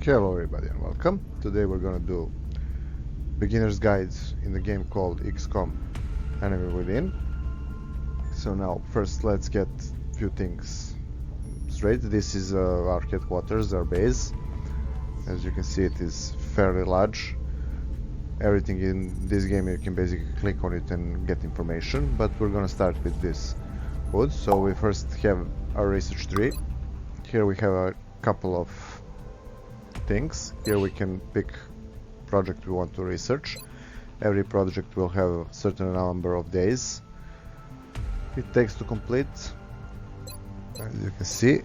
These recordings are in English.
Hello everybody and welcome. Today we're gonna do beginner's guides in the game called XCOM Enemy Within. So now first let's get a few things straight. This is our headquarters, our base. As you can see, it is fairly large. Everything in this game you can basically click on it and get information, but we're gonna start with this hood. So we first have our research tree. Here we have a couple of things. Here we can pick project we want to research. Every project will have a certain number of days it takes to complete. As you can see,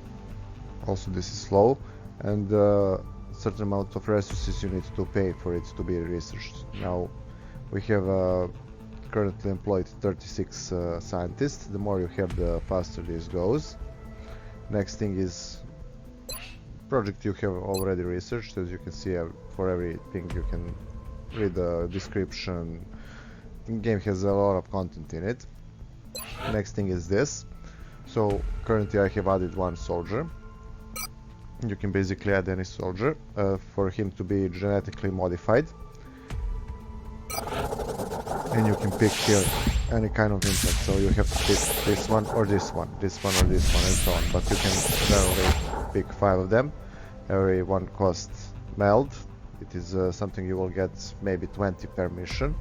also this is slow, and certain amount of resources you need to pay for it to be researched. Now we have currently employed 36 scientists. The more you have, the faster this goes. Next thing is project you have already researched. As you can see, for everything you can read the description. The game has a lot of content in it. Next thing is this. So currently I have added one soldier. You can basically add any soldier for him to be genetically modified, and you can pick here any kind of implant. So you have to pick this one or this one, this one or this one, and so on. But you can generally pick 5 of them. Every one costs meld. It is something you will get maybe 20 per mission,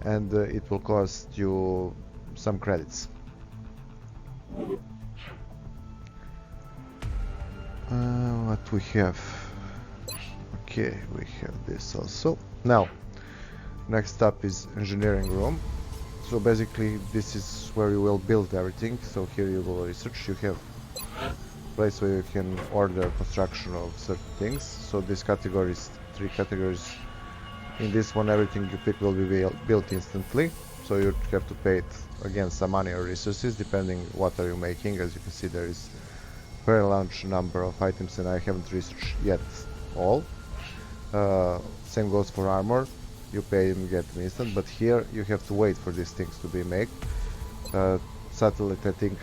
and it will cost you some credits. What we have? Okay, we have this also. Now, next up is engineering room. So basically this is where you will build everything. So here you will research. You have place where you can order construction of certain things. So these categories, 3 categories. In this one, everything you pick will be built instantly. So you have to pay it again some money or resources depending what are you making. As you can see, there is very large number of items and I haven't researched yet all. Same goes for armor. You pay and get them instant, but here you have to wait for these things to be made. Satellite, I think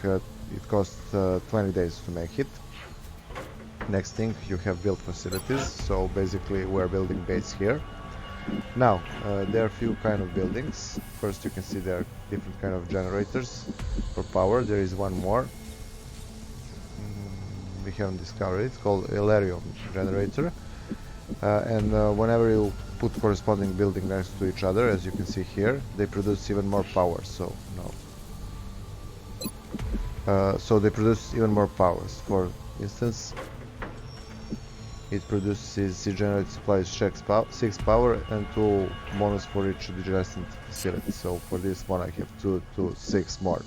it costs 20 days to make it. Next thing, you have built facilities. So basically we're building base here. Now there are a few kind of buildings. First, you can see there are different kind of generators for power. There is one more we haven't discovered. It's called Elerium generator, and whenever you put corresponding building next to each other, as you can see here, they produce even more power. So so they produce even more powers. For instance, it generates supplies 6 power and 2 bonus for each adjacent facility. So for this one I have 2 to 6 more.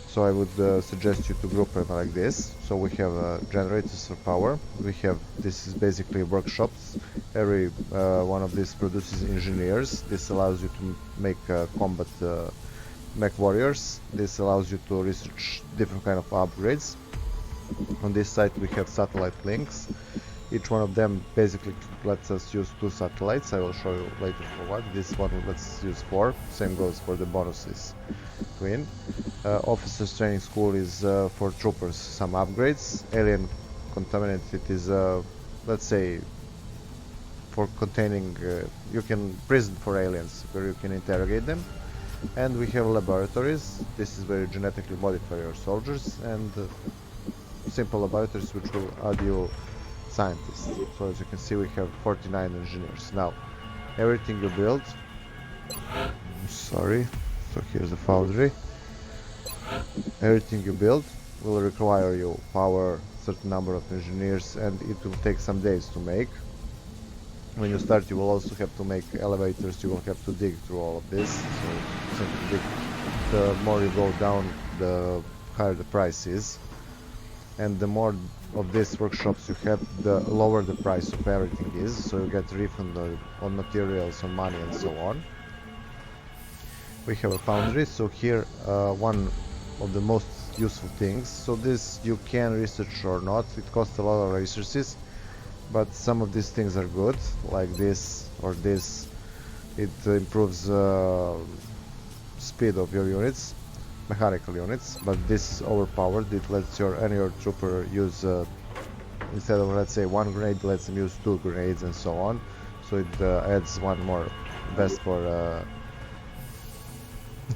So I would suggest you to group them like this. So we have generators for power. We have, this is basically workshops. Every one of these produces engineers. This allows you to make combat mech warriors. This allows you to research different kind of upgrades. On this side we have satellite links. Each one of them basically lets us use 2 satellites. I will show you later for what. This one lets use 4. Same goes for the bonuses. Twin. Officers training school is for troopers, some upgrades. Alien contaminant, it is let's say for containing, you can prison for aliens where you can interrogate them. And we have laboratories. This is where you genetically modify your soldiers, and simple laboratories which will add you scientists. So as you can see, we have 49 engineers. Now everything you build, so here's the foundry. Everything you build will require you power, certain number of engineers, and it will take some days to make. When you start, you will also have to make elevators. You will have to dig through all of this. So the more you go down, the higher the price is, and the more of these workshops you have, the lower the price of everything is. So you get refund on materials, on money, and so on. We have a foundry. So here one of the most useful things. So this you can research or not. It costs a lot of resources, but some of these things are good, like this or this. It improves speed of your units, mechanical units, but this is overpowered. It lets your trooper use instead of, let's say, 1 grenade, lets them use 2 grenades and so on. So it adds one more vest for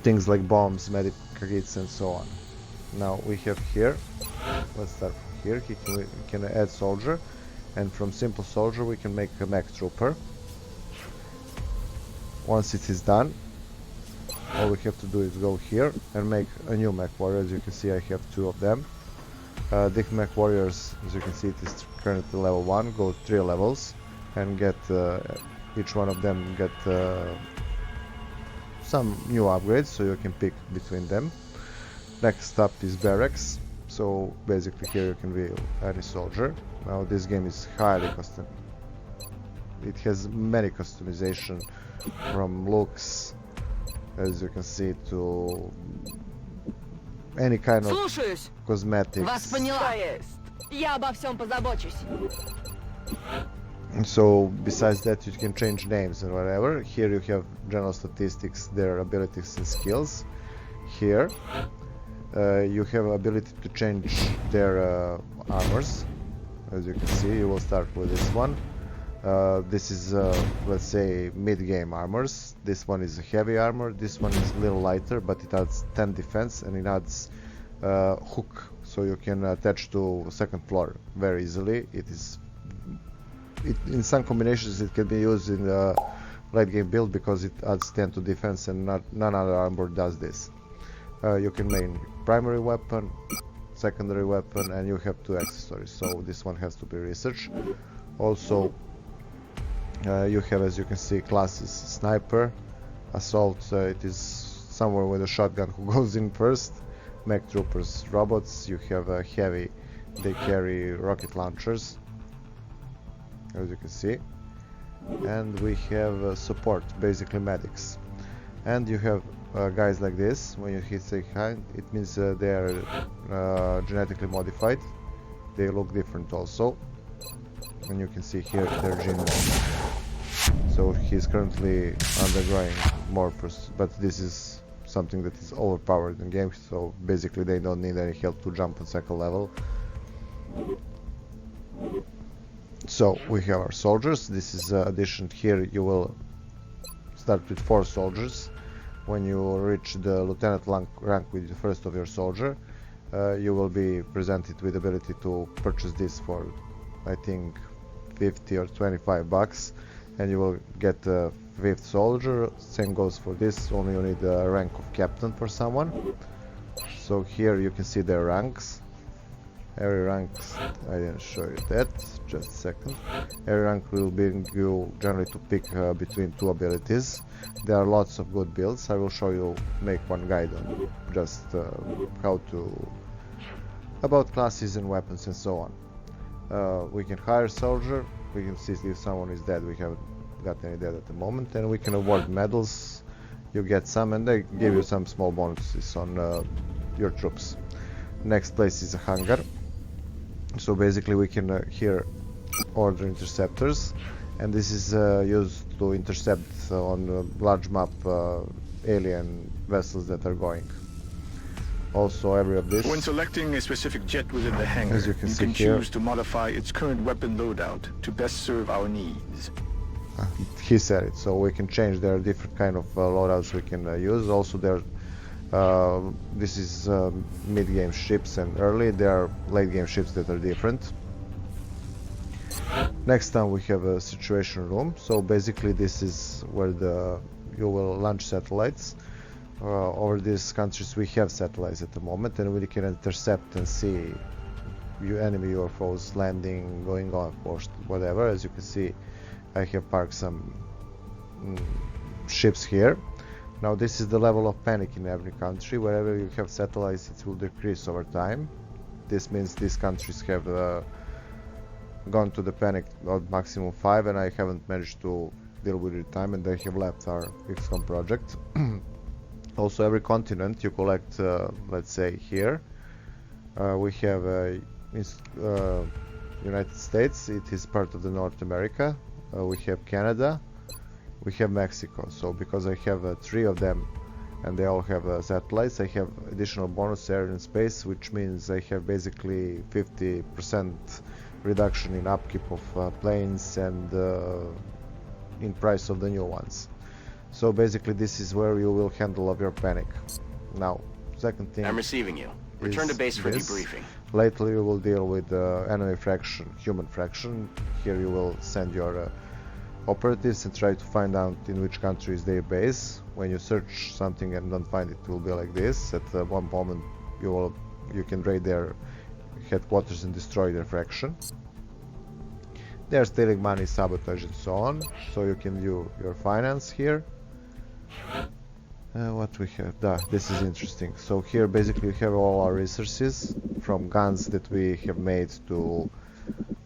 things like bombs, medic kits and so on. Now we have here, let's start from here. We can add soldier, and from simple soldier we can make a mech trooper. Once it is done, all we have to do is go here and make a new mech warrior. As you can see, I have 2 of them. The mech warriors, as you can see, it is currently level 1, go 3 levels and get each one of them get some new upgrades, so you can pick between them. Next up is Barracks, so basically here you can be any soldier. Now this game is highly custom. It has many customization, from looks, as you can see, to any kind of cosmetics. Вас поняла. Я обо всем позабочусь. So besides that, you can change names and whatever. Here you have general statistics, their abilities and skills. Here you have ability to change their armors. As you can see, you will start with this one. This is let's say mid-game armors. This one is a heavy armor. This one is a little lighter, but it adds 10 defense and it adds hook, so you can attach to second floor very easily. In some combinations it can be used in the late game build because it adds 10 to defense, and none other armor does this. You can make primary weapon, secondary weapon, and you have 2 accessories, so this one has to be researched. Also you have, as you can see, classes sniper, assault, it is somewhere with a shotgun who goes in first, mech troopers, robots. You have heavy, they carry rocket launchers, as you can see, and we have support, basically medics. And you have guys like this. When you hit say high, it means they are genetically modified. They look different also, and you can see here their gene. So he's currently undergoing more, but this is something that is overpowered in game, so basically they don't need any help to jump on second level. So we have our soldiers. This is addition. Here you will start with 4 soldiers. When you reach the lieutenant rank with the first of your soldier, you will be presented with ability to purchase this for, I think, 50 or 25 bucks, and you will get a 5th soldier. Same goes for this, only you need a rank of captain for someone. So here you can see their ranks. Every rank, I didn't show you that, just a second. Every rank will bring you generally to pick between 2 abilities. There are lots of good builds. I will show you, make one guide on just how to, about classes and weapons and so on. We can hire soldier, we can see if someone is dead. We haven't got any dead at the moment, and we can award medals. You get some, and they give you some small bonuses on your troops. Next place is a hangar. So basically we can here order interceptors, and this is used to intercept on a large map alien vessels that are going. Also every of this, when selecting a specific jet within the hangar, as you can see choose here, to modify its current weapon loadout to best serve our needs. He said it, so we can change. There are different kind of loadouts we can use. Also there this is mid-game ships, and early there are late-game ships that are different. Next time we have a situation room. So basically this is where you will launch satellites. Over these countries we have satellites at the moment, and we can intercept and see enemy UFOs landing, going off, or whatever. As you can see, I have parked some ships here. Now this is the level of panic in every country. Wherever you have satellites, it will decrease over time. This means these countries have gone to the panic of maximum 5, and I haven't managed to deal with it time, and they have left our XCOM project. Also every continent you collect, let's say here, we have United States, it is part of the North America, we have Canada, we have Mexico. So because I have 3 of them and they all have satellites, I have additional bonus air and space, which means I have basically 50% reduction in upkeep of planes and in price of the new ones. So basically this is where you will handle of your panic. Now, second thing I'm receiving you. Return to base for this. debriefing. Lately you will deal with enemy fraction, human fraction. Here you will send your operatives and try to find out in which country is their base. When you search something and don't find it, it will be like this. At one moment you can raid their headquarters and destroy their fraction. They are stealing money, sabotage and so on. So you can view your finance here. What we have, this is interesting. So here basically we have all our resources, from guns that we have made to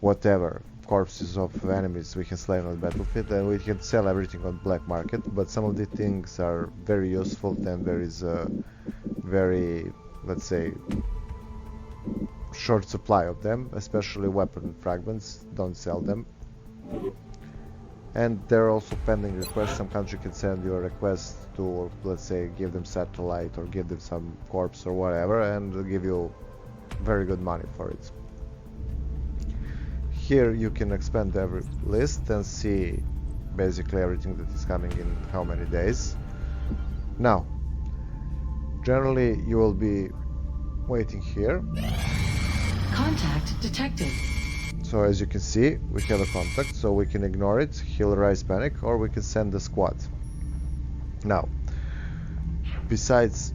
whatever corpses of enemies we can slay on the battlefield, and we can sell everything on black market. But some of the things are very useful, and there is a very, let's say, short supply of them, especially weapon fragments. Don't sell them. And there are also pending requests. Some country can send you a request to, let's say, give them satellite or give them some corpse or whatever, and they'll give you very good money for it. Here you can expand every list and see basically everything that is coming in how many days. Now, generally you will be waiting here. Contact detected. So as you can see, we have a contact, so we can ignore it, he'll rise panic, or we can send a squad. Now, besides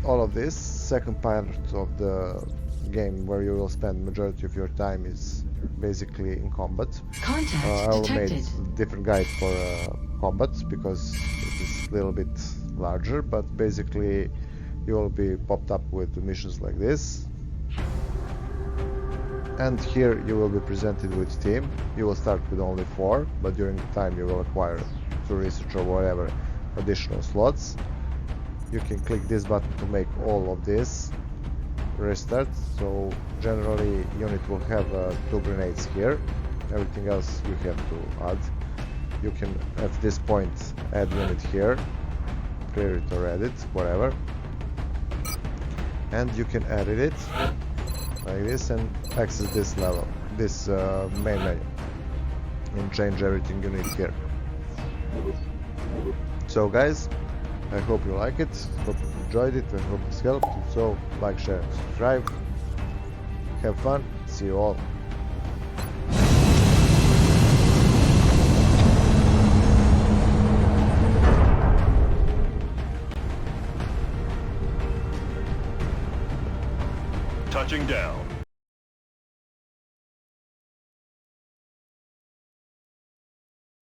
all of this, second part of the game where you will spend majority of your time is basically in combat. Contact I will detected. make different guide for combat because it is a little bit larger, but basically you will be popped up with missions like this. And here you will be presented with team. You will start with only 4, but during the time you will acquire through research or whatever additional slots. You can click this button to make all of this restart. So generally unit will have 2 grenades here. Everything else you have to add. You can at this point add unit here, clear it or edit, whatever. And you can edit it like this and access this level, this main menu, and change everything you need here. So guys, I hope you like it, hope you enjoyed it, and hope it's helped. So like, share, subscribe, have fun, see you all. Touching down.